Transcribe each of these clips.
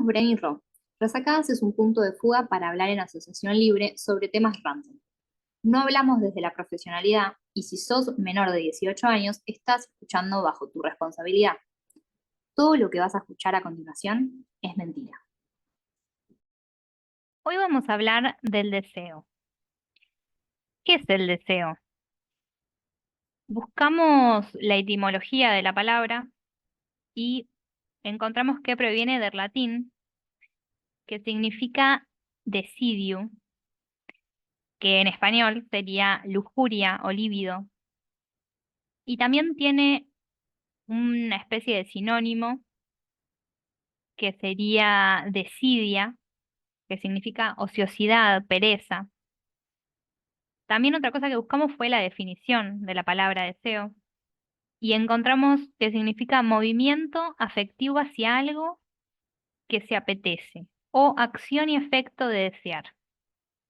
Bren y Ro. Resacadas es un punto de fuga para hablar en asociación libre sobre temas random. No hablamos desde la profesionalidad y si sos menor de 18 años, estás escuchando bajo tu responsabilidad. Todo lo que vas a escuchar a continuación es mentira. Hoy vamos a hablar del deseo. ¿Qué es el deseo? Buscamos la etimología de la palabra y encontramos que proviene del latín, que significa desidio, que en español sería lujuria o líbido, y también tiene una especie de sinónimo que sería desidia, que significa ociosidad, pereza. También otra cosa que buscamos fue la definición de la palabra deseo y encontramos que significa movimiento afectivo hacia algo que se apetece o acción y efecto de desear.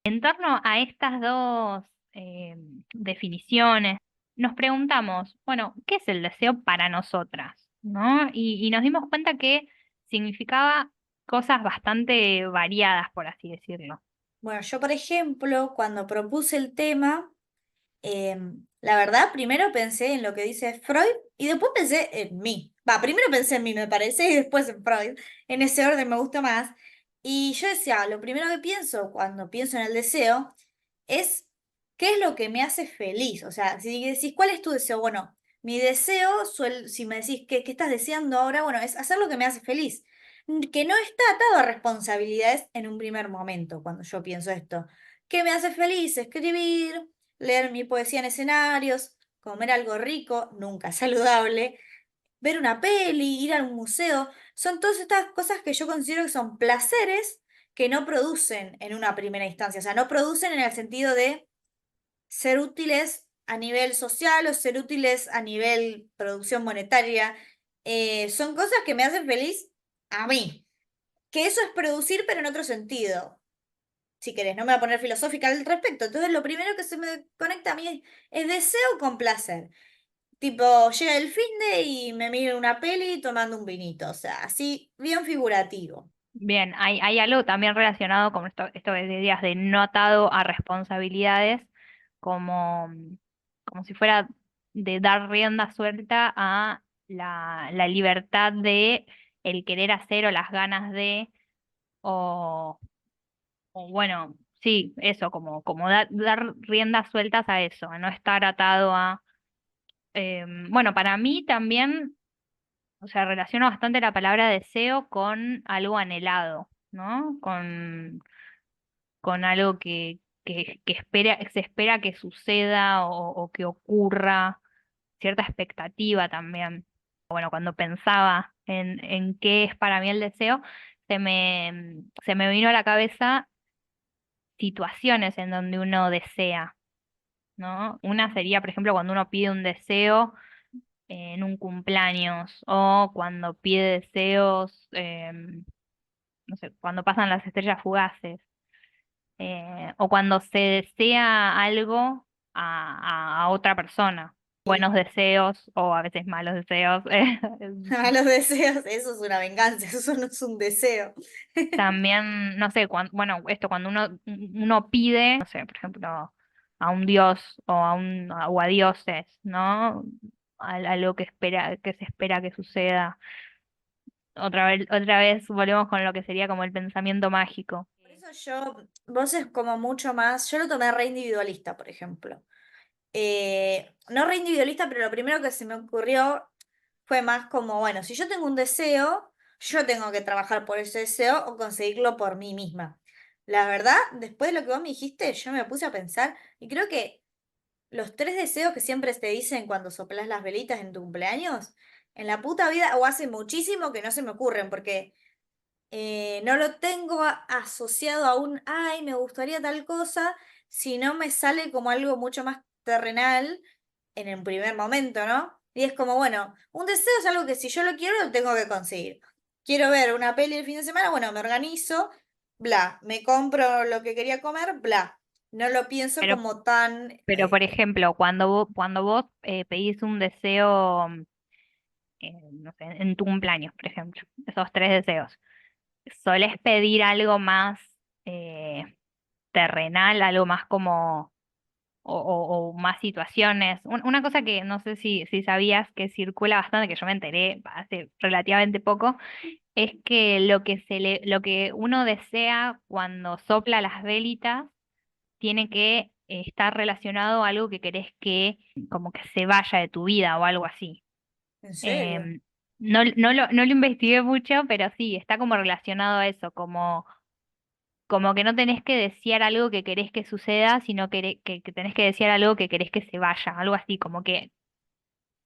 En torno a estas dos eh, definiciones, nos preguntamos, bueno, ¿qué es el deseo para nosotras? ¿No? Y nos dimos cuenta que significaba cosas bastante variadas, por así decirlo. Bueno, yo por ejemplo, cuando propuse el tema, la verdad, primero pensé en lo que dice Freud y después pensé en mí. Primero pensé en mí, me parece, y después en Freud. En ese orden me gusta más. Y yo decía, lo primero que pienso cuando pienso en el deseo es qué es lo que me hace feliz. O sea, si decís, ¿cuál es tu deseo? Bueno, mi deseo, si me decís, ¿qué estás deseando ahora? Bueno, es hacer lo que me hace feliz. Que no está atado a responsabilidades en un primer momento, cuando yo pienso esto. ¿Qué me hace feliz? Escribir, leer mi poesía en escenarios, comer algo rico, nunca saludable, ver una peli, ir a un museo. Son todas estas cosas que yo considero que son placeres que no producen en una primera instancia. O sea, no producen en el sentido de ser útiles a nivel social o ser útiles a nivel producción monetaria. Son cosas que me hacen feliz a mí. Que eso es producir, pero en otro sentido. Si querés, no me voy a poner filosófica al respecto. Entonces, lo primero que se me conecta a mí es deseo con placer. Tipo, llega el finde y me miro una peli tomando un vinito. O sea, así, bien figurativo. Bien, hay algo también relacionado con esto que decías de no atado a responsabilidades, como, como si fuera de dar rienda suelta a la libertad de el querer hacer o las ganas de, o, o bueno, sí, eso, como dar riendas sueltas a eso, a no estar atado a, bueno, para mí también, o sea, relaciono bastante la palabra deseo con algo anhelado, ¿no? Con algo que se espera que suceda o que ocurra, cierta expectativa también. Bueno, cuando pensaba en qué es para mí el deseo, se me vino a la cabeza situaciones en donde uno desea, ¿no? Una sería, por ejemplo, cuando uno pide un deseo en un cumpleaños o cuando pide deseos, no sé, cuando pasan las estrellas fugaces. O cuando se desea algo a otra persona. Sí. Buenos deseos o a veces malos deseos. A los deseos, eso es una venganza, eso no es un deseo. También, no sé, bueno, esto cuando uno pide, no sé, por ejemplo, a un dios o a dioses, ¿no? Algo que se espera que suceda. Otra vez volvemos con lo que sería como el pensamiento mágico. Por eso vos es como mucho más, yo lo tomé re individualista, por ejemplo. No re individualista, pero lo primero que se me ocurrió fue más como, bueno, si yo tengo un deseo, yo tengo que trabajar por ese deseo o conseguirlo por mí misma. La verdad, después de lo que vos me dijiste, yo me puse a pensar y creo que los tres deseos que siempre te dicen cuando soplas las velitas en tu cumpleaños, en la puta vida, o hace muchísimo que no se me ocurren, porque no lo tengo asociado a un, ay, me gustaría tal cosa, si no me sale como algo mucho más terrenal en el primer momento, ¿no? Y es como, bueno, un deseo es algo que si yo lo quiero, lo tengo que conseguir. Quiero ver una peli el fin de semana, bueno, me organizo, bla, me compro lo que quería comer, bla. No lo pienso Pero, como tan... pero por ejemplo, cuando vos pedís un deseo, no sé, en tu cumpleaños, por ejemplo, esos tres deseos. ¿solés pedir algo más terrenal, algo más como, o más situaciones? Una cosa que no sé si sabías que circula bastante, que yo me enteré hace relativamente poco, es que lo que uno desea cuando sopla las velitas tiene que estar relacionado a algo que querés que como que se vaya de tu vida o algo así. ¿En serio? Em, no lo investigué mucho, pero sí, está como relacionado a eso, como que no tenés que desear algo que querés que suceda, sino que tenés que desear algo que querés que se vaya, algo así, como que,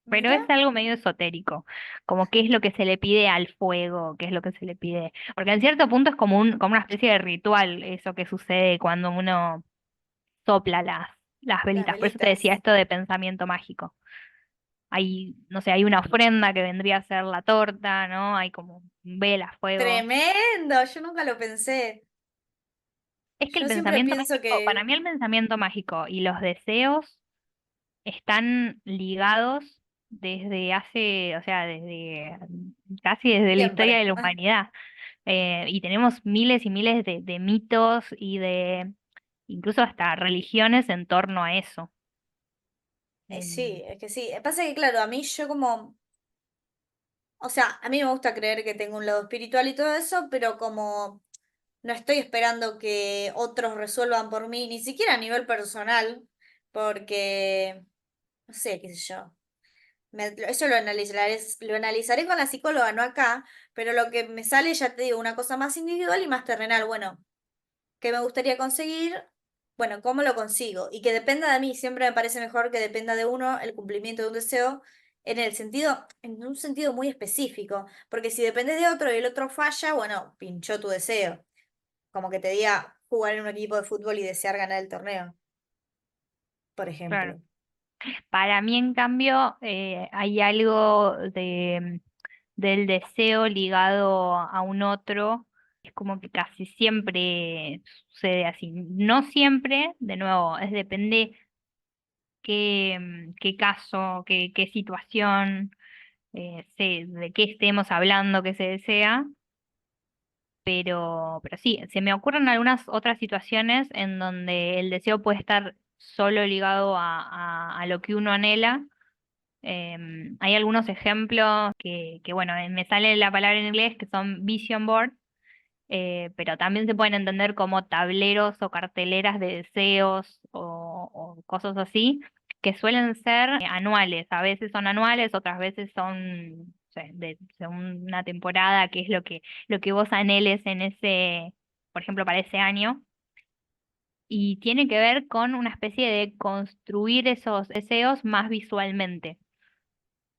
pero Mira, es algo medio esotérico, como qué es lo que se le pide al fuego, qué es lo que se le pide, porque en cierto punto es como como una especie de ritual eso que sucede cuando uno sopla las las velitas, por eso te decía velitas. esto de pensamiento mágico. Hay, no sé, hay una ofrenda que vendría a ser la torta, ¿no? Hay como velas, fuego. Tremendo, yo nunca lo pensé. Es que el Yo siempre pensamiento pienso mágico, para que mí el pensamiento mágico y los deseos están ligados desde hace, o sea, desde casi desde la historia siempre. de la humanidad. Y tenemos miles y miles de mitos y de incluso hasta religiones en torno a eso. Sí, Em, es que sí. Pasa que, claro, a mí yo como, o sea, a mí me gusta creer que tengo un lado espiritual y todo eso, pero como no estoy esperando que otros resuelvan por mí, ni siquiera a nivel personal, porque, no sé, qué sé yo. Eso lo analizaré con la psicóloga, no acá, pero lo que me sale, ya te digo, una cosa más individual y más terrenal. Bueno, ¿qué me gustaría conseguir? Bueno, ¿cómo lo consigo? Y que dependa de mí, siempre me parece mejor que dependa de uno el cumplimiento de un deseo en un sentido muy específico, porque si dependes de otro y el otro falla, bueno, pinchó tu deseo. Como que te diga jugar en un equipo de fútbol y desear ganar el torneo, por claro. ejemplo. Para mí, en cambio, hay algo del deseo ligado a un otro. Es como que casi siempre sucede así. No siempre, de nuevo, es depende qué caso, qué situación, de qué estemos hablando que se desea. Pero sí, se me ocurren algunas otras situaciones en donde el deseo puede estar solo ligado a lo que uno anhela. Hay algunos ejemplos bueno, me sale la palabra en inglés que son vision board, pero también se pueden entender como tableros o carteleras de deseos o cosas así, que suelen ser anuales. A veces son anuales, otras veces son, no sé, de una temporada, que es lo que vos anheles en ese, por ejemplo, para ese año. Y tiene que ver con una especie de construir esos deseos más visualmente.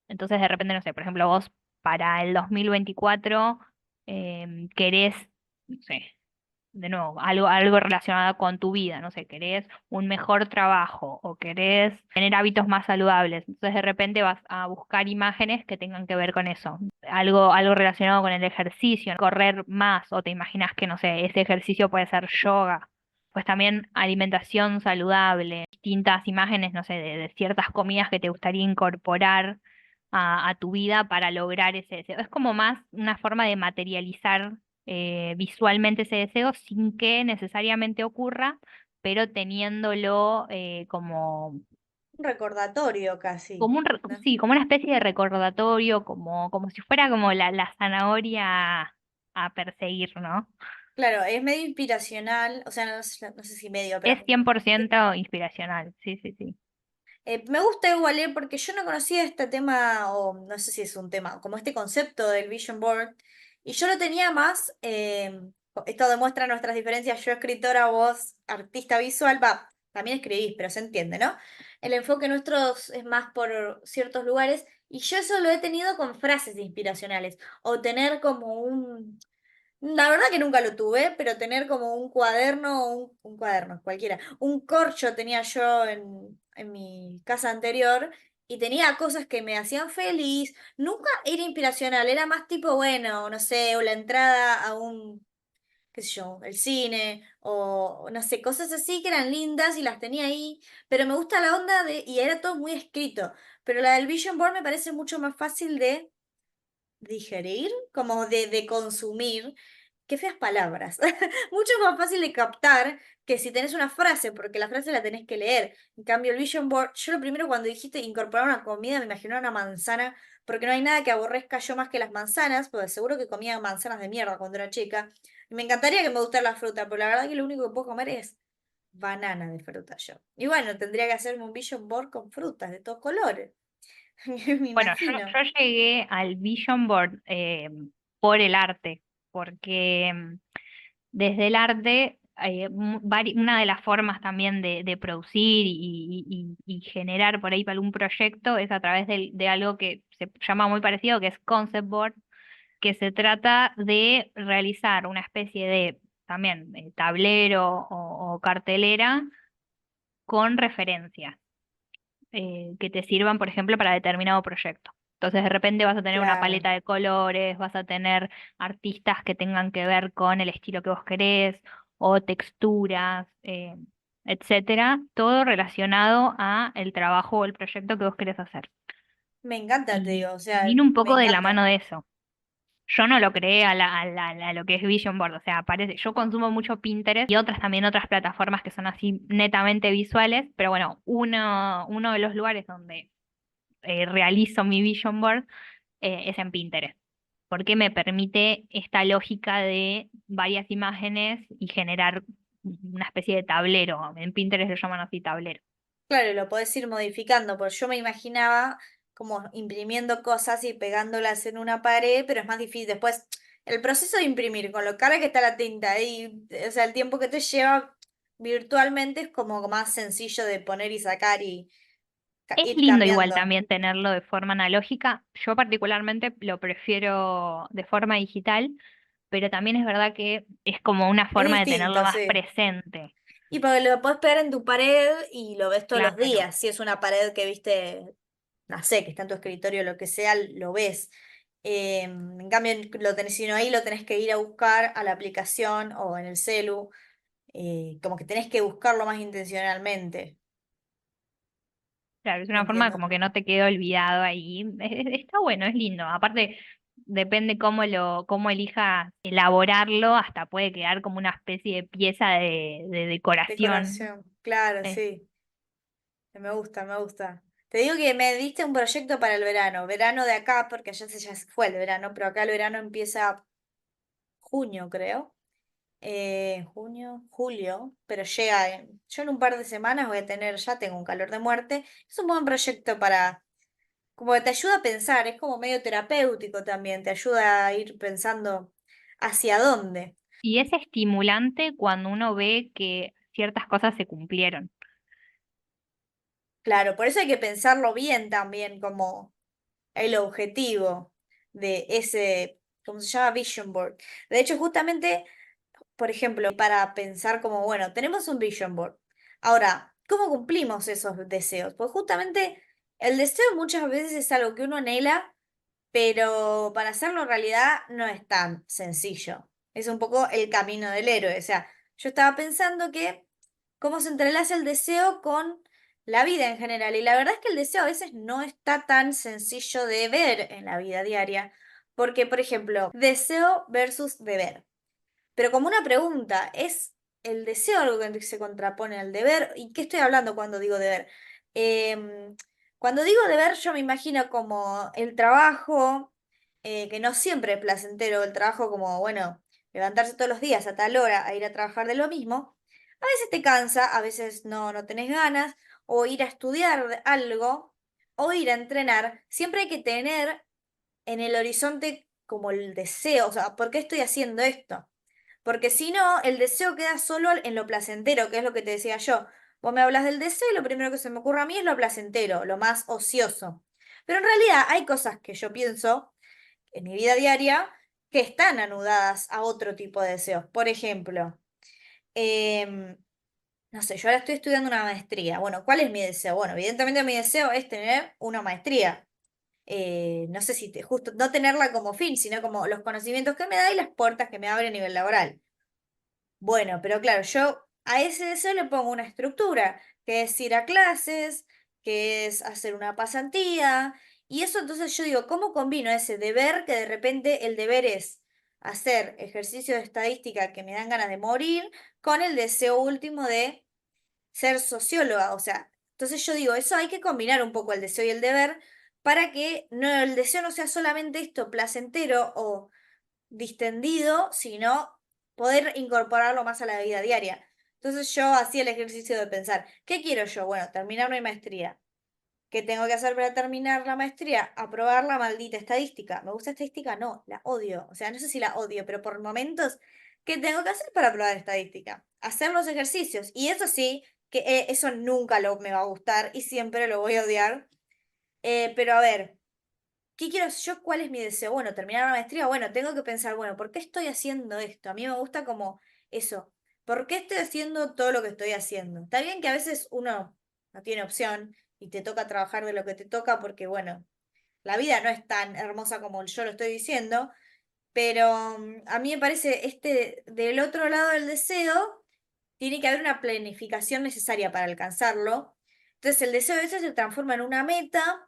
Entonces, de repente, no sé, por ejemplo, vos para el 2024 querés, no sé, de nuevo, algo relacionado con tu vida, no sé, querés un mejor trabajo o querés tener hábitos más saludables. Entonces, de repente vas a buscar imágenes que tengan que ver con eso. Algo relacionado con el ejercicio, correr más, o te imaginas que, no sé, ese ejercicio puede ser yoga. Pues también alimentación saludable, distintas imágenes, no sé, de ciertas comidas que te gustaría incorporar a tu vida para lograr ese deseo. Es como más una forma de materializar visualmente ese deseo sin que necesariamente ocurra, pero teniéndolo Un recordatorio casi, como ¿no? sí, como una especie de recordatorio, como si fuera como la zanahoria a perseguir, ¿no? Claro, es medio inspiracional, o sea, no sé si medio, pero Es 100% inspiracional, sí, sí, sí. me gusta igual, porque yo no conocía este tema, o no sé si es un tema, como este concepto del Vision Board, y yo lo tenía más, esto demuestra nuestras diferencias, yo escritora, vos artista visual, va, también escribís, pero se entiende, ¿no? El enfoque nuestro es más por ciertos lugares, y yo eso lo he tenido con frases inspiracionales, o tener como la verdad que nunca lo tuve, pero tener como un cuaderno, un cuaderno, cualquiera, un corcho tenía yo en mi casa anterior y tenía cosas que me hacían feliz. Nunca era inspiracional, era más tipo, bueno, no sé, o la entrada a un, qué sé yo, el cine, o no sé, cosas así que eran lindas y las tenía ahí, pero me gusta la onda y era todo muy escrito. Pero la del Vision Board me parece mucho más fácil de digerir, como de consumir qué feas palabras. Mucho más fácil de captar que si tenés una frase, porque la frase la tenés que leer. En cambio, el Vision Board, yo lo primero cuando dijiste incorporar una comida, me imaginé una manzana, porque no hay nada que aborrezca yo más que las manzanas, porque seguro que comía manzanas de mierda cuando era chica. Y me encantaría que me gustara la fruta, pero la verdad que lo único que puedo comer es banana de fruta yo. Y bueno, tendría que hacerme un Vision Board con frutas de todos colores. Me Bueno, imagino. yo llegué al Vision Board por el arte, porque desde el arte, una de las formas también de producir y generar por ahí para algún proyecto es a través de algo que se llama muy parecido, que es Concept Board, que se trata de realizar una especie de también tablero o cartelera con referencias que te sirvan, por ejemplo, para determinado proyecto. Entonces, de repente vas a tener una Claro. paleta de colores, vas a tener artistas que tengan que ver con el estilo que vos querés, o texturas, etcétera, todo relacionado a el trabajo o el proyecto que vos querés hacer. Me encanta, te Y digo, o sea, vino un me poco de la encanta. mano de eso. Yo no lo creé a lo que es Vision Board, o sea, parece, yo consumo mucho Pinterest y otras también otras plataformas que son así netamente visuales, pero bueno, uno de los lugares donde realizo mi Vision Board es en Pinterest, porque me permite esta lógica de varias imágenes y generar una especie de tablero. En Pinterest lo llaman así tablero. Claro, lo podés ir modificando, porque yo me imaginaba como imprimiendo cosas y pegándolas en una pared, pero es más difícil. Después, el proceso de imprimir, con lo cara que está la tinta y, o sea, el tiempo que te lleva virtualmente es como más sencillo de poner y sacar y Es ir lindo igual cambiando. también tenerlo de forma analógica. Yo particularmente lo prefiero de forma digital, pero también es verdad que es como una Es forma de tenerlo distinto, más sí. presente. Y porque lo podés pegar en tu pared y lo ves todos los Claro. días. Si es una pared que viste, no sé, que está en tu escritorio o lo que sea, lo ves. En cambio, lo tenés, si no ahí lo tenés que ir a buscar a la aplicación o en el celu. Como que tenés que buscarlo más intencionalmente. Claro, es una forma Entiendo. como que no te quede olvidado ahí. Está bueno, es lindo. Aparte, depende cómo elijas elaborarlo, hasta puede quedar como una especie de pieza de decoración. Decoración. Claro, Eh, sí. Me gusta, me gusta. Te digo que me diste un proyecto para el verano. Verano de acá, porque allá ya se fue el verano, pero acá el verano empieza junio, creo. Junio, julio, pero llega yo en un par de semanas voy a tener, ya tengo un calor de muerte. Es un buen proyecto para, como que te ayuda a pensar, es como medio terapéutico también, te ayuda a ir pensando hacia dónde. y es estimulante cuando uno ve que ciertas cosas se cumplieron. Claro, por eso hay que pensarlo bien también, como el objetivo de ese, ¿cómo se llama? Vision board. De hecho, justamente, por ejemplo, para pensar como, bueno, tenemos un vision board. Ahora, ¿cómo cumplimos esos deseos? Pues justamente el deseo muchas veces es algo que uno anhela, pero para hacerlo realidad no es tan sencillo. Es un poco el camino del héroe. O sea, yo estaba pensando que cómo se entrelaza el deseo con la vida en general. Y la verdad es que el deseo a veces no está tan sencillo de ver en la vida diaria. Porque, por ejemplo, deseo versus deber. Pero como una pregunta, ¿es el deseo algo que se contrapone al deber? ¿Y qué estoy hablando cuando digo deber? Em, Cuando digo deber, yo me imagino como el trabajo, que no siempre es placentero, el trabajo como, bueno, levantarse todos los días a tal hora a ir a trabajar de lo mismo. A veces te cansa, a veces no tenés ganas, o ir a estudiar algo, o ir a entrenar. Siempre hay que tener en el horizonte como el deseo, o sea, ¿por qué estoy haciendo esto? Porque si no, el deseo queda solo en lo placentero, que es lo que te decía yo. Vos me hablas del deseo y lo primero que se me ocurre a mí es lo placentero, lo más ocioso. Pero en realidad hay cosas que yo pienso en mi vida diaria que están anudadas a otro tipo de deseos. Por ejemplo, em, no sé, yo ahora estoy estudiando una maestría. Bueno, ¿cuál es mi deseo? Bueno, evidentemente mi deseo es tener una maestría. No sé si justo no tenerla como fin, sino como los conocimientos que me da y las puertas que me abre a nivel laboral. Bueno, pero claro, yo a ese deseo le pongo una estructura, que es ir a clases, que es hacer una pasantía, y eso entonces yo digo, ¿cómo combino ese deber que de repente el deber es? hacer ejercicios de estadística que me dan ganas de morir, con el deseo último de ser socióloga. O sea, entonces yo digo, eso hay que combinar un poco el deseo y el deber para que no, el deseo no sea solamente esto placentero o distendido, sino poder incorporarlo más a la vida diaria. Entonces yo hacía el ejercicio de pensar, ¿qué quiero yo? Bueno, terminar mi maestría. ¿Qué tengo que hacer para terminar la maestría? Aprobar la maldita estadística. ¿Me gusta estadística? No, la odio. O sea, no sé si la odio, pero por momentos, ¿qué tengo que hacer para aprobar estadística? Hacer los ejercicios. Y eso sí, que eso nunca me va a gustar y siempre lo voy a odiar. Pero a ver, ¿qué quiero yo? ¿Cuál es mi deseo? Bueno, terminar la maestría. Bueno, tengo que pensar, bueno, ¿por qué estoy haciendo esto? A mí me gusta como eso. ¿Por qué estoy haciendo todo lo que estoy haciendo? Está bien que a veces uno no tiene opción y te toca trabajar de lo que te toca porque, bueno, la vida no es tan hermosa como yo lo estoy diciendo, pero a mí me parece del otro lado del deseo, tiene que haber una planificación necesaria para alcanzarlo. Entonces el deseo de eso se transforma en una meta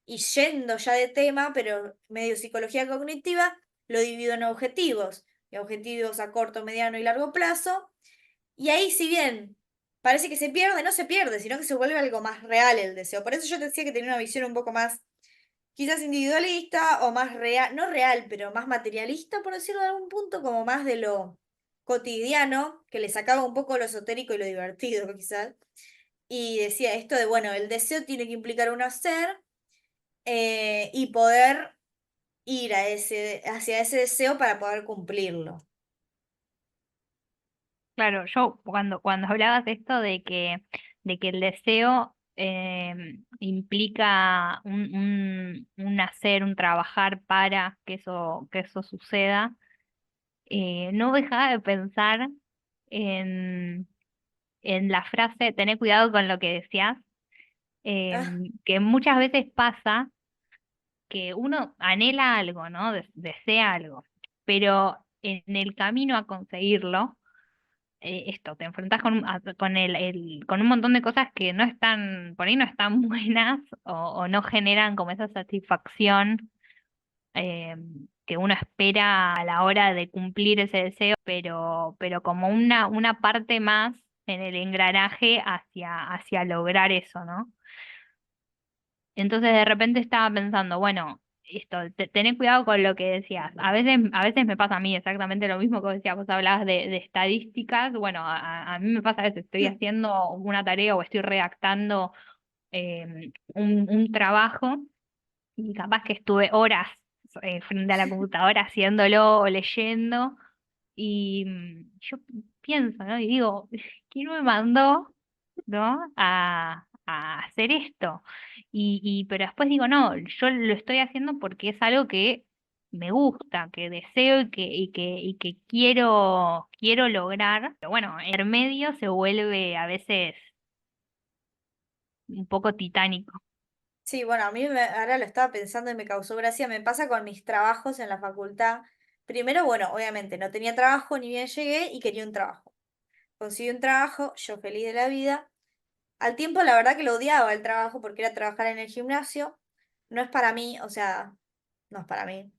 y yendo ya de tema, pero medio psicología cognitiva, lo divido en objetivos, y objetivos a corto, mediano y largo plazo. Y ahí, si bien parece que se pierde, no se pierde, sino que se vuelve algo más real el deseo. Por eso yo te decía que tenía una visión un poco más, quizás individualista o más real, no real, pero más materialista, por decirlo de algún punto, como más de lo cotidiano, que le sacaba un poco lo esotérico y lo divertido, quizás. Y decía esto de, bueno, el deseo tiene que implicar un hacer y poder ir hacia ese deseo para poder cumplirlo. Claro, yo cuando hablabas de esto de que el deseo implica un hacer, un trabajar para que eso suceda, no dejaba de pensar en, en la frase, tener cuidado con lo que decías, Ah, que muchas veces pasa que uno anhela algo, ¿no? Desea algo, pero en el camino a conseguirlo, esto, te enfrentás con con un montón de cosas que no están, por ahí no están buenas o no generan como esa satisfacción eh, que uno espera a la hora de cumplir ese deseo, pero como una parte más en el engranaje hacia lograr eso, ¿no? Entonces de repente estaba pensando, bueno, esto, tené cuidado con lo que decías. A veces me pasa a mí exactamente lo mismo que decías, vos hablabas de estadísticas. Bueno, a mí me pasa a veces, estoy haciendo una tarea o estoy redactando un trabajo y capaz que estuve horas frente a la computadora haciéndolo o leyendo y yo pienso, ¿no? Y digo, ¿quién me mandó, ¿no? A hacer esto. Pero después digo, no, yo lo estoy haciendo porque es algo que me gusta, que deseo y que quiero lograr. Pero bueno, el medio se vuelve a veces un poco titánico. sí, bueno, ahora lo estaba pensando y me causó gracia, me pasa con mis trabajos en la facultad. Primero, bueno, obviamente no tenía trabajo, ni bien llegué y quería un trabajo. Conseguí un trabajo, yo feliz de la vida. Al tiempo, la verdad que lo odiaba el trabajo porque era trabajar en el gimnasio. No es para mí, o sea, no es para mí.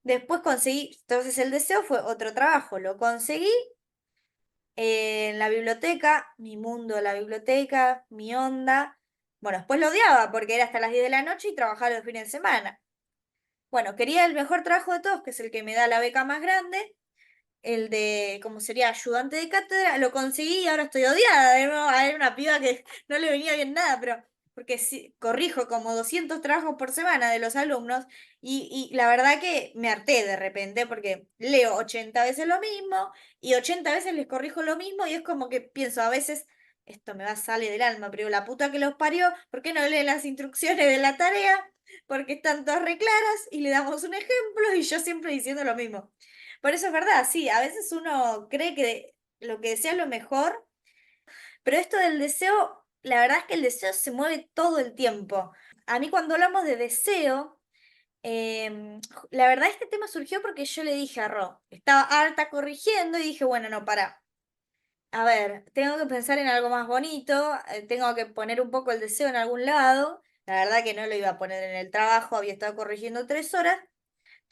Después conseguí, entonces el deseo fue otro trabajo. Lo conseguí en la biblioteca, mi mundo, la biblioteca, mi onda. Bueno, después lo odiaba porque era hasta las 10 de la noche y trabajaba los fines de semana. Bueno, quería el mejor trabajo de todos, que es el que me da la beca más grande, el de, como sería ayudante de cátedra, lo conseguí y ahora estoy odiada. De nuevo, era una piba que no le venía bien nada, pero porque sí, corrijo como 200 trabajos por semana de los alumnos y la verdad que me harté de repente porque leo 80 veces lo mismo y 80 veces les corrijo lo mismo y es como que pienso a veces, esto me va a salir del alma, pero la puta que los parió, ¿por qué no leen las instrucciones de la tarea? Porque están todas reclaras y le damos un ejemplo y yo siempre diciendo lo mismo. Por eso es verdad, sí, a veces uno cree que lo que desea es lo mejor, pero esto del deseo, la verdad es que el deseo se mueve todo el tiempo. A mí cuando hablamos de deseo, la verdad este tema surgió porque yo le dije a Ro, estaba harta corrigiendo y dije, bueno, no, para. A ver, tengo que pensar en algo más bonito, tengo que poner un poco el deseo en algún lado. La verdad que no lo iba a poner en el trabajo, había estado corrigiendo 3 horas.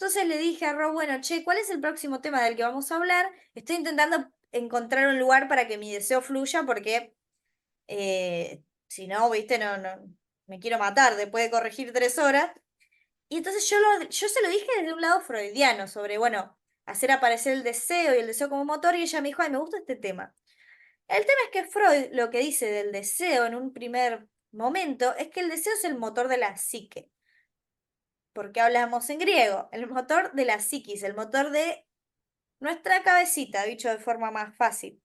Entonces le dije a Rob, bueno, che, ¿cuál es el próximo tema del que vamos a hablar? Estoy intentando encontrar un lugar para que mi deseo fluya porque si no, viste, no, me quiero matar después de corregir 3 horas. Y entonces yo se lo dije desde un lado freudiano, sobre, bueno, hacer aparecer el deseo y el deseo como motor, y ella me dijo, ay, me gusta este tema. El tema es que Freud lo que dice del deseo en un primer momento es que el deseo es el motor de la psique, porque hablamos en griego, el motor de la psiquis, el motor de nuestra cabecita, dicho de forma más fácil.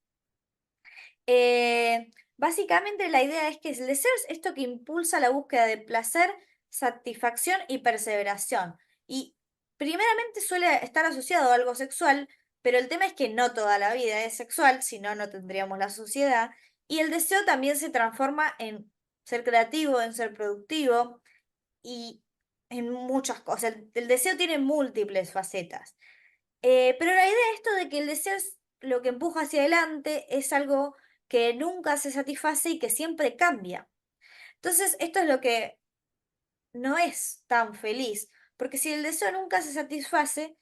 Básicamente la idea es que el deseo es esto que impulsa la búsqueda de placer, satisfacción y perseveración. Y primeramente suele estar asociado a algo sexual, pero el tema es que no toda la vida es sexual, si no, no tendríamos la sociedad. Y el deseo también se transforma en ser creativo, en ser productivo y en muchas cosas. El deseo tiene múltiples facetas. Pero la idea de esto de que el deseo es lo que empuja hacia adelante es algo que nunca se satisface y que siempre cambia. Entonces, esto es lo que no es tan feliz, porque si el deseo nunca se satisface,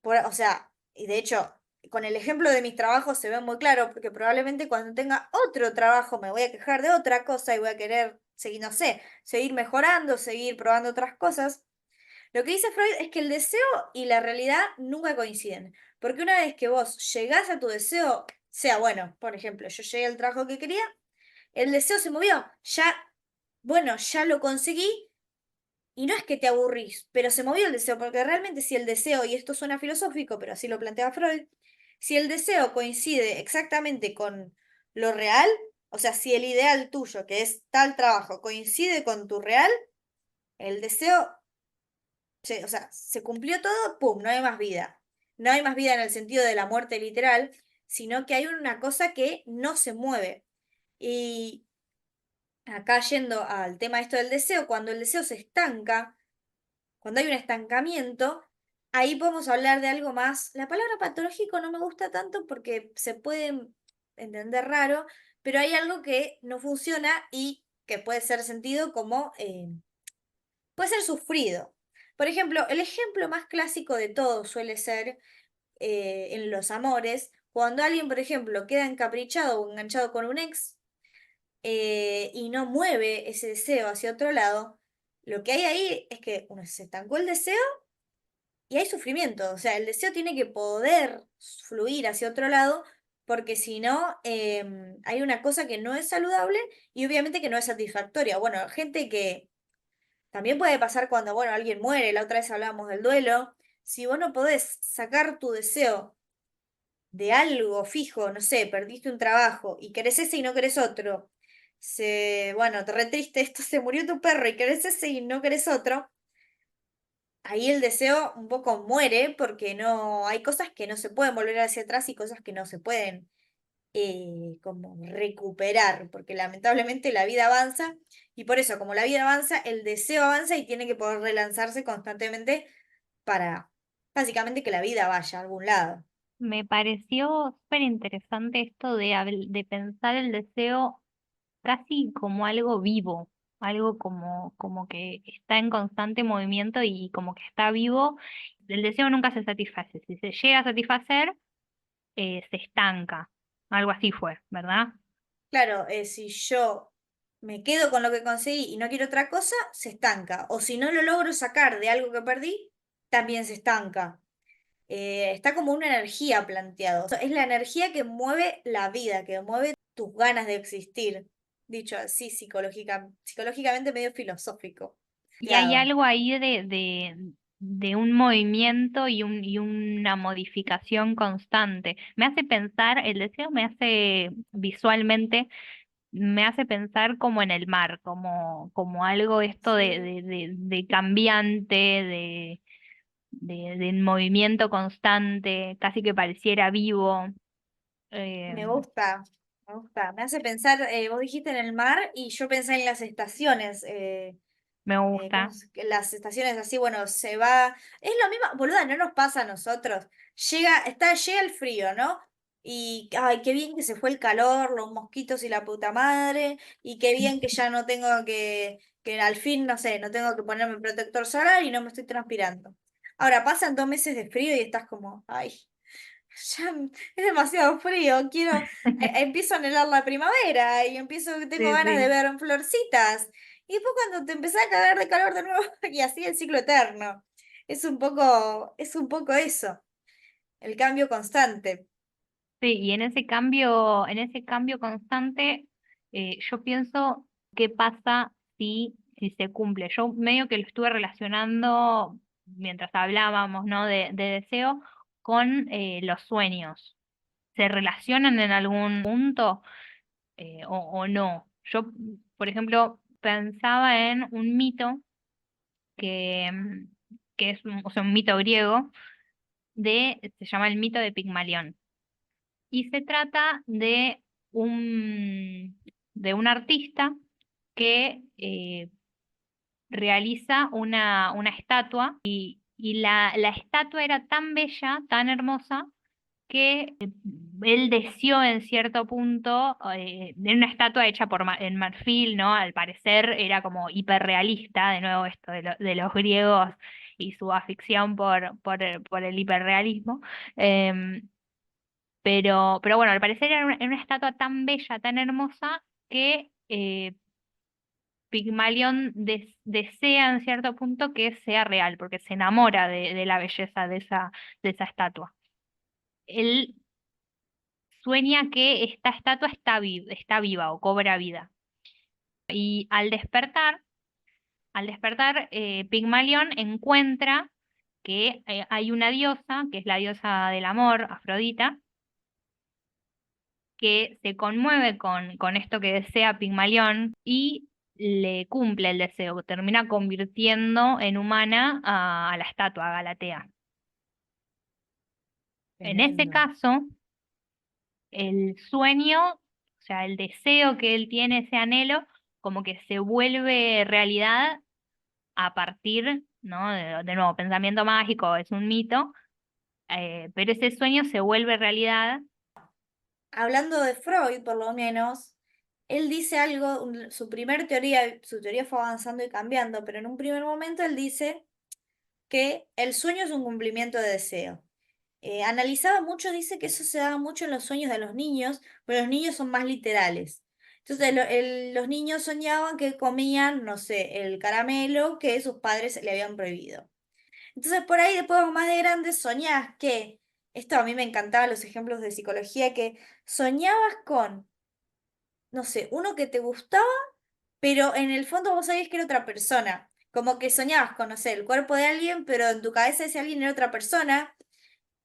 o sea, y de hecho, con el ejemplo de mis trabajos se ve muy claro, porque probablemente cuando tenga otro trabajo me voy a quejar de otra cosa y voy a querer seguir, no sé, seguir mejorando, seguir probando otras cosas. Lo que dice Freud es que el deseo y la realidad nunca coinciden, porque una vez que vos llegás a tu deseo, sea bueno, por ejemplo, yo llegué al trabajo que quería, el deseo se movió, ya, bueno, ya lo conseguí, y no es que te aburrís, pero se movió el deseo, porque realmente si el deseo, y esto suena filosófico, pero así lo plantea Freud, si el deseo coincide exactamente con lo real, o sea, si el ideal tuyo, que es tal trabajo, coincide con tu real, el deseo o sea, se cumplió todo, ¡pum!, no hay más vida. No hay más vida en el sentido de la muerte literal, sino que hay una cosa que no se mueve. Y acá yendo al tema esto del deseo, cuando el deseo se estanca, cuando hay un estancamiento, ahí podemos hablar de algo más. La palabra patológico no me gusta tanto porque se puede entender raro, pero hay algo que no funciona y que puede ser sentido como puede ser sufrido. Por ejemplo, el ejemplo más clásico de todo suele ser en los amores, cuando alguien, por ejemplo, queda encaprichado o enganchado con un ex y no mueve ese deseo hacia otro lado, lo que hay ahí es que uno se estancó el deseo y hay sufrimiento. O sea, el deseo tiene que poder fluir hacia otro lado, porque si no, hay una cosa que no es saludable y obviamente que no es satisfactoria. Bueno, gente que también puede pasar cuando, bueno, alguien muere, la otra vez hablábamos del duelo. Si vos no podés sacar tu deseo de algo fijo, no sé, perdiste un trabajo y querés ese y no querés otro, bueno, te re triste, esto se murió tu perro y querés ese y no querés otro, ahí el deseo un poco muere porque no, hay cosas que no se pueden volver hacia atrás y cosas que no se pueden como recuperar, porque lamentablemente la vida avanza y por eso, como la vida avanza, el deseo avanza y tiene que poder relanzarse constantemente para básicamente que la vida vaya a algún lado. Me pareció súper interesante esto de pensar el deseo casi como algo vivo, algo como que está en constante movimiento y como que está vivo. El deseo nunca se satisface. Si se llega a satisfacer, se estanca. Algo así fue, ¿verdad? Claro, si yo me quedo con lo que conseguí y no quiero otra cosa, se estanca. O si no lo logro sacar de algo que perdí, también se estanca. Está como una energía planteado. O sea, es la energía que mueve la vida, que mueve tus ganas de existir. Dicho así, psicológicamente medio filosófico. Y hay Planteado. algo ahí de un movimiento y una modificación constante. Me hace pensar, el deseo me hace visualmente, me hace pensar como en el mar, como algo esto Sí. de cambiante, de movimiento constante, casi que pareciera vivo. Eh, Me gusta, me gusta. Me hace pensar, vos dijiste en el mar y yo pensé en las estaciones. Me ¿Cómo gusta. las estaciones así, bueno, se va. Es lo mismo, boluda, no nos pasa a nosotros. Llega el frío, ¿no? Y ay, qué bien que se fue el calor, los mosquitos y la puta madre. Y qué bien que ya no tengo que al fin, no sé, no tengo que ponerme protector solar y no me estoy transpirando. Ahora pasan 2 meses de frío y estás como, ay, ya es demasiado frío, empiezo a anhelar la primavera y tengo Sí, ganas de sí. ver florcitas. Y después cuando te empezás a cagar de calor de nuevo, y así el ciclo eterno. Es un poco eso, el cambio constante. Sí, y en ese cambio constante, yo pienso qué pasa si se cumple. Yo medio que lo estuve relacionando mientras hablábamos, ¿no? de deseo con los sueños. ¿Se relacionan en algún punto o no? Yo, por ejemplo, pensaba en un mito que, que es o sea, un mito griego se llama el mito de Pigmalión. Y se trata de un artista que realiza una estatua y la estatua era tan bella, tan hermosa, que él deseó en cierto punto, de una estatua hecha en marfil, ¿no? Al parecer era como hiperrealista, de nuevo esto de los griegos y su afición por el hiperrealismo. em, pero bueno, al parecer era una estatua tan bella, tan hermosa, que Pigmalión desea en cierto punto que sea real, porque se enamora de la belleza de esa estatua. Él sueña que esta estatua está viva o cobra vida. Y al despertar, Pigmalión encuentra que hay una diosa, que es la diosa del amor, Afrodita, que se conmueve con esto que desea Pigmalión y le cumple el deseo, termina convirtiendo en humana a la estatua, a Galatea. En ese Tremendo. caso, el sueño, o sea, el deseo que él tiene, ese anhelo, como que se vuelve realidad a partir, ¿no? De nuevo, pensamiento mágico es un mito, pero ese sueño se vuelve realidad. Hablando de Freud, por lo menos, él dice algo, su teoría fue avanzando y cambiando, pero en un primer momento él dice que el sueño es un cumplimiento de deseo. Analizaba mucho, dice que eso se daba mucho en los sueños de los niños, pero los niños son más literales. Entonces, los niños soñaban que comían, no sé, el caramelo que sus padres le habían prohibido. Entonces, por ahí después más de grandes soñás que, esto a mí me encantaba los ejemplos de psicología, que soñabas con, no sé, uno que te gustaba, pero en el fondo vos sabías que era otra persona. Como que soñabas con, no sé, el cuerpo de alguien, pero en tu cabeza ese alguien era otra persona.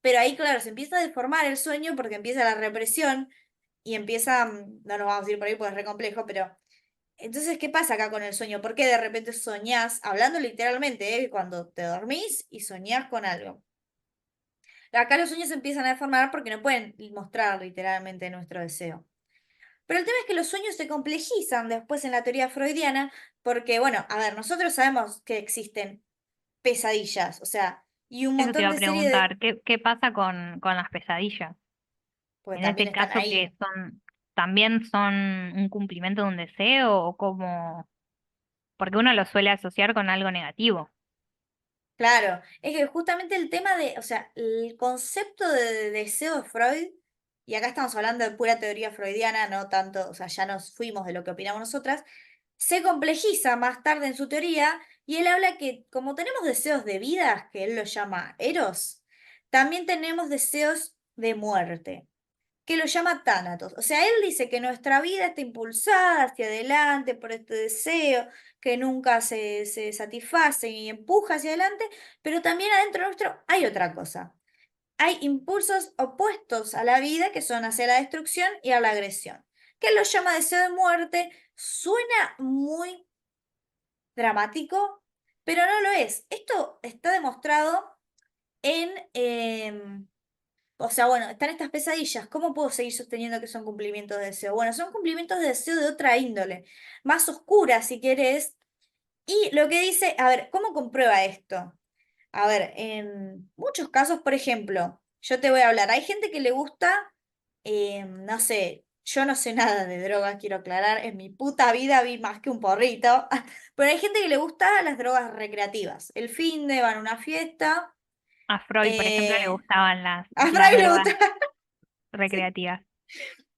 Pero ahí, claro, se empieza a deformar el sueño porque empieza la represión y empieza, no nos vamos a ir por ahí porque es re complejo, pero entonces, ¿qué pasa acá con el sueño? ¿Por qué de repente soñás, hablando literalmente, cuando te dormís y soñás con algo? Acá los sueños se empiezan a deformar porque no pueden mostrar literalmente nuestro deseo. Pero el tema es que los sueños se complejizan después en la teoría freudiana porque, bueno, a ver, nosotros sabemos que existen pesadillas, o sea, y un Eso te montón iba a de series de... preguntar, ¿qué pasa con las pesadillas? Porque En también este están caso, ahí. también son un cumplimiento de un deseo o como, porque uno lo suele asociar con algo negativo. Claro, es que justamente el tema de, o sea, el concepto de deseo de Freud, y acá estamos hablando de pura teoría freudiana, no tanto, o sea, ya nos fuimos de lo que opinamos nosotras, se complejiza más tarde en su teoría, y él habla que como tenemos deseos de vida, que él lo llama eros, también tenemos deseos de muerte que lo llama Thanatos. O sea, él dice que nuestra vida está impulsada hacia adelante por este deseo que nunca se satisface y empuja hacia adelante, pero también adentro nuestro hay otra cosa. Hay impulsos opuestos a la vida que son hacia la destrucción y a la agresión, que él lo llama deseo de muerte. Suena muy dramático, pero no lo es. Esto está demostrado en... o sea, bueno, están estas pesadillas. ¿Cómo puedo seguir sosteniendo que son cumplimientos de deseo? Bueno, son cumplimientos de deseo de otra índole, más oscura, si querés. Y lo que dice, a ver, ¿cómo comprueba esto? A ver, en muchos casos, por ejemplo, yo te voy a hablar, hay gente que le gusta, no sé, yo no sé nada de drogas, quiero aclarar, en mi puta vida vi más que un porrito, pero hay gente que le gusta las drogas recreativas. El fin de van a una fiesta. A Freud, por ejemplo, le Eh, gustaban a las Freud drogas sí, recreativas.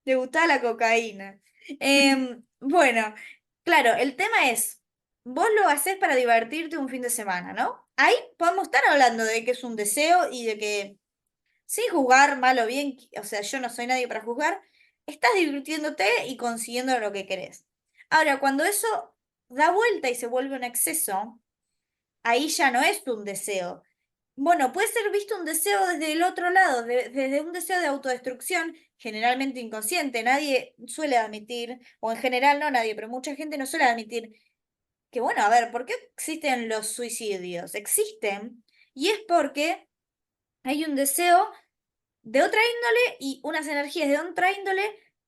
le gustaba la cocaína. Bueno, claro, el tema es, vos lo hacés para divertirte un fin de semana, ¿no? Ahí podemos estar hablando de que es un deseo y de que, sin juzgar mal o bien, o sea, yo no soy nadie para juzgar, estás divirtiéndote y consiguiendo lo que querés. Ahora, cuando eso da vuelta y se vuelve un exceso, ahí ya no es un deseo. Bueno, puede ser visto un deseo desde el otro lado, desde un deseo de autodestrucción, generalmente inconsciente. Nadie suele admitir, o en general no nadie, pero mucha gente no suele admitir que, bueno, a ver, ¿por qué existen los suicidios? Existen, y es porque hay un deseo de otra índole y unas energías de otra índole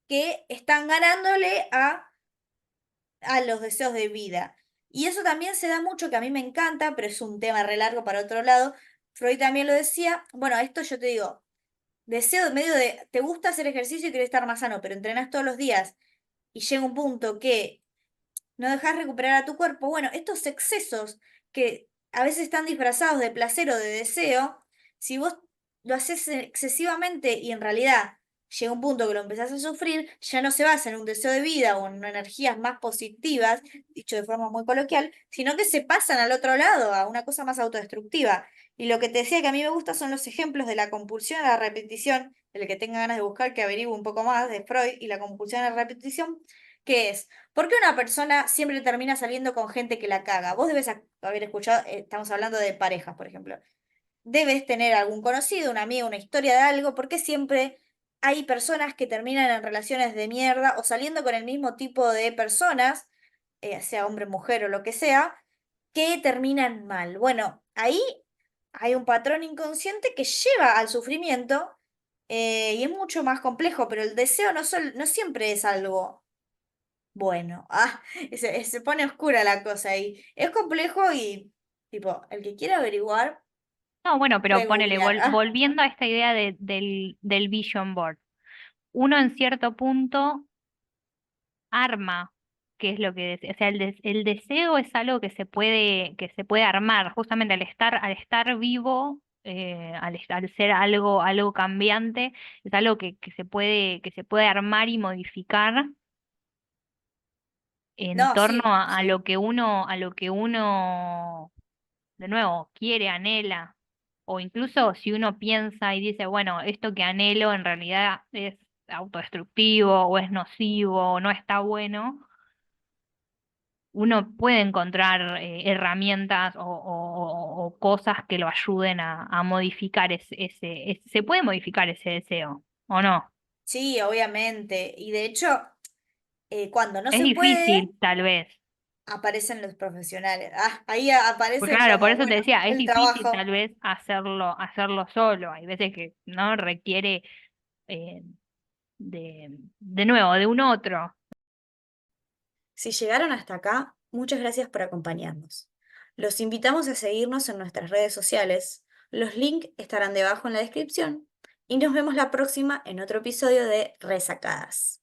que están ganándole a los deseos de vida. Y eso también se da mucho, que a mí me encanta, pero es un tema re largo para otro lado. Freud también lo decía. Bueno, esto yo te digo, deseo medio de, te gusta hacer ejercicio y quieres estar más sano, pero entrenas todos los días y llega un punto que no dejas recuperar a tu cuerpo. Bueno, estos excesos que a veces están disfrazados de placer o de deseo, si vos lo haces excesivamente y en realidad llega un punto que lo empezás a sufrir, ya no se basa en un deseo de vida o en energías más positivas, dicho de forma muy coloquial, sino que se pasan al otro lado, a una cosa más autodestructiva. Y lo que te decía que a mí me gusta son los ejemplos de la compulsión a la repetición, el que tenga ganas de buscar que averigüe un poco más de Freud y la compulsión a la repetición, que es ¿por qué una persona siempre termina saliendo con gente que la caga? Vos debes haber escuchado, estamos hablando de parejas, por ejemplo. Debes tener algún conocido, un amigo, una historia de algo, porque siempre hay personas que terminan en relaciones de mierda o saliendo con el mismo tipo de personas, sea hombre, mujer o lo que sea, que terminan mal. Bueno, ahí hay un patrón inconsciente que lleva al sufrimiento, y es mucho más complejo, pero el deseo no siempre es algo bueno. Se pone oscura la cosa ahí. Es complejo y, tipo, el que quiera averiguar No, bueno, pero puede ponele, googlear. volviendo a esta idea del vision board. Uno en cierto punto arma, que es lo que o sea, el deseo es algo que se puede armar, justamente al estar vivo, al ser algo cambiante, es algo que se puede armar y modificar en No, torno sí, a sí. a lo que uno, de nuevo, quiere, anhela. O incluso si uno piensa y dice, bueno, esto que anhelo en realidad es autodestructivo o es nocivo o no está bueno, uno puede encontrar herramientas o cosas que lo ayuden a modificar se puede modificar ese deseo, ¿o no? Sí, obviamente. Y de hecho, cuando no Es se puede, difícil, tal vez. aparecen los profesionales. Ahí Pues aparecen claro, por como, eso te bueno, decía, es el difícil trabajo. tal vez hacerlo solo. Hay veces que no requiere eh, de nuevo, de un otro. Si llegaron hasta acá, muchas gracias por acompañarnos. Los invitamos a seguirnos en nuestras redes sociales. Los links estarán debajo en la descripción. Y nos vemos la próxima en otro episodio de Resacadas.